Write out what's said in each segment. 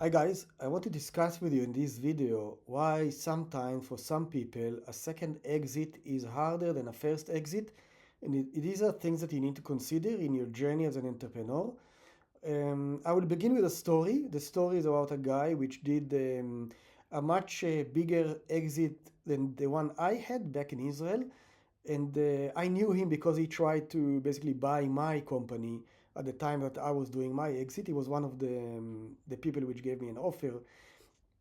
Hi guys, I want to discuss with you in this video why sometimes for some people a second exit is harder than a first exit, and these are things that you need to consider in your journey as an entrepreneur. I will begin with a story. The story is about a guy which did a much bigger exit than the one I had back in Israel, and I knew him because he tried to basically buy my company at the time that I was doing my exit. He was one of the people which gave me an offer,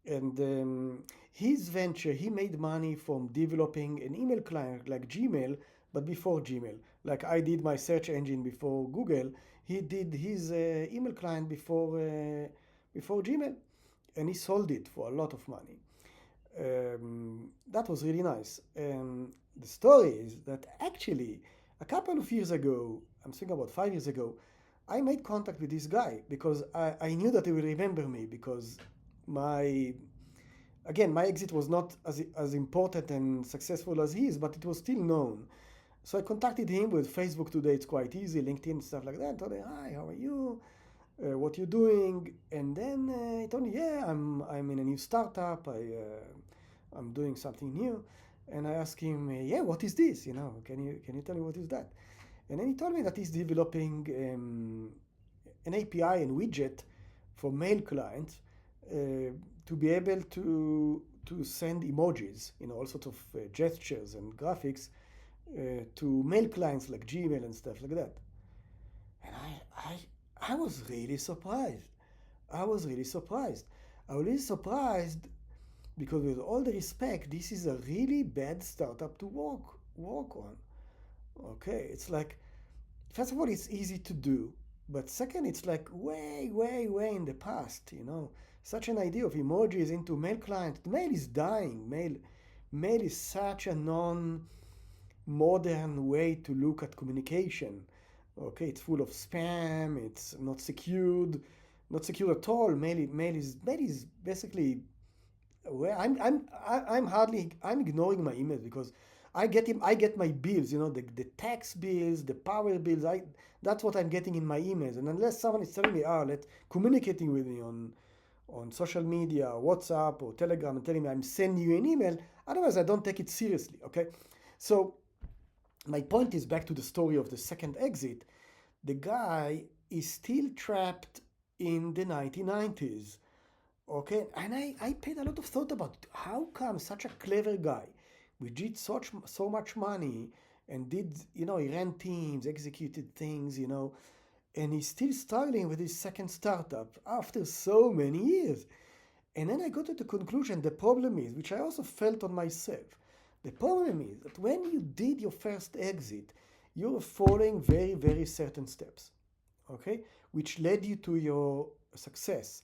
and his venture, he made money from developing an email client like Gmail, but before Gmail. Like I did my search engine before Google, he did his email client before Gmail, and he sold it for a lot of money. That was really nice. The story is that actually, a couple of years ago, I'm thinking about 5 years ago, I made contact with this guy because I knew that he would remember me because my again my exit was not as important and successful as his, but it was still known. So I contacted him with Facebook today. It's quite easy, LinkedIn stuff like that. I told him, hi, how are you? What you doing? And then he told me, yeah, I'm in a new startup. I'm doing something new. And I asked him, yeah, what is this? Can you tell me what is that? And then he told me that he's developing an API and widget for mail clients to be able to send emojis, all sorts of gestures and graphics to mail clients like Gmail and stuff like that. And I was really surprised. I was really surprised. I was really surprised because, with all the respect, this is a really bad startup to work on. Okay, it's like, first of all, it's easy to do, but second, it's like way, way, way in the past. Such an idea of emojis into mail client. Mail is dying. Mail is such a non-modern way to look at communication. Okay, it's full of spam. It's not secure at all. Mail is basically, well, I'm ignoring my emails because I get my bills, the tax bills, the power bills. That's what I'm getting in my emails. And unless someone is telling me, let communicating with me on social media, WhatsApp or Telegram, and telling me I'm sending you an email, otherwise I don't take it seriously. Okay, so my point is back to the story of the second exit. The guy is still trapped in the 1990s. Okay, and I paid a lot of thought about it. How come such a clever guy, we did so much money and he ran teams, executed things, and he's still struggling with his second startup after so many years. And then I got to the conclusion the problem is, which I also felt on myself, the problem is that when you did your first exit, you were following very, very certain steps, okay, which led you to your success.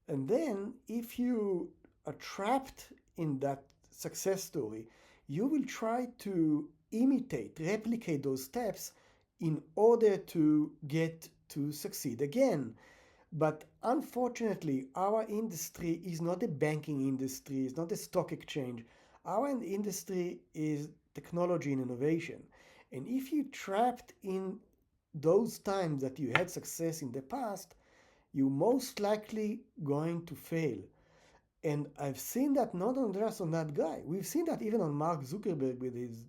And then, if you are trapped in that success story, you will try to imitate, replicate those steps in order to get to succeed again. But unfortunately, our industry is not a banking industry, it's not a stock exchange. Our industry is technology and innovation. And if you trapped in those times that you had success in the past, you most likely going to fail. And I've seen that not on just on that guy. We've seen that even on Mark Zuckerberg with his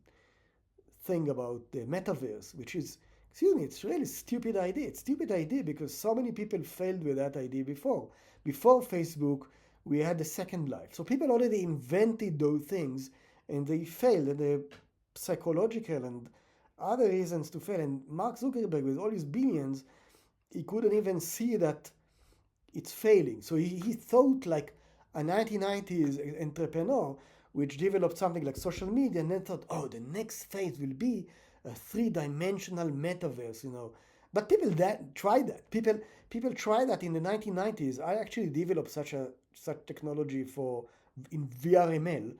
thing about the metaverse, which is, excuse me, it's really stupid idea. It's stupid idea because so many people failed with that idea before. Before Facebook, we had the Second Life. So people already invented those things and they failed. And the psychological and other reasons to fail. And Mark Zuckerberg, with all his billions, he couldn't even see that it's failing. So he thought like a 1990s entrepreneur, which developed something like social media, and then thought, oh, the next phase will be a three-dimensional metaverse. But people that tried that. People tried that in the 1990s. I actually developed such technology for in VRML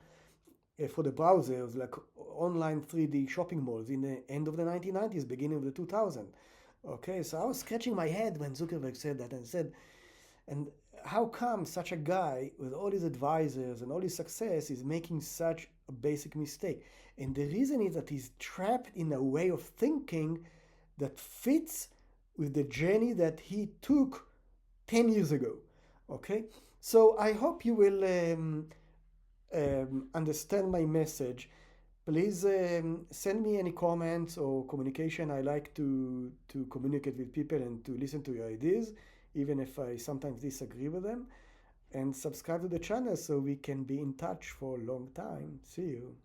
for the browsers, like online 3D shopping malls in the end of the 1990s, beginning of the 2000s. Okay, so I was scratching my head when Zuckerberg said that and said, and how come such a guy with all his advisors and all his success is making such a basic mistake? And the reason is that he's trapped in a way of thinking that fits with the journey that he took 10 years ago. Okay, so I hope you will understand my message. Please send me any comments or communication. I like to communicate with people and to listen to your ideas, even if I sometimes disagree with them. And subscribe to the channel so we can be in touch for a long time. See you.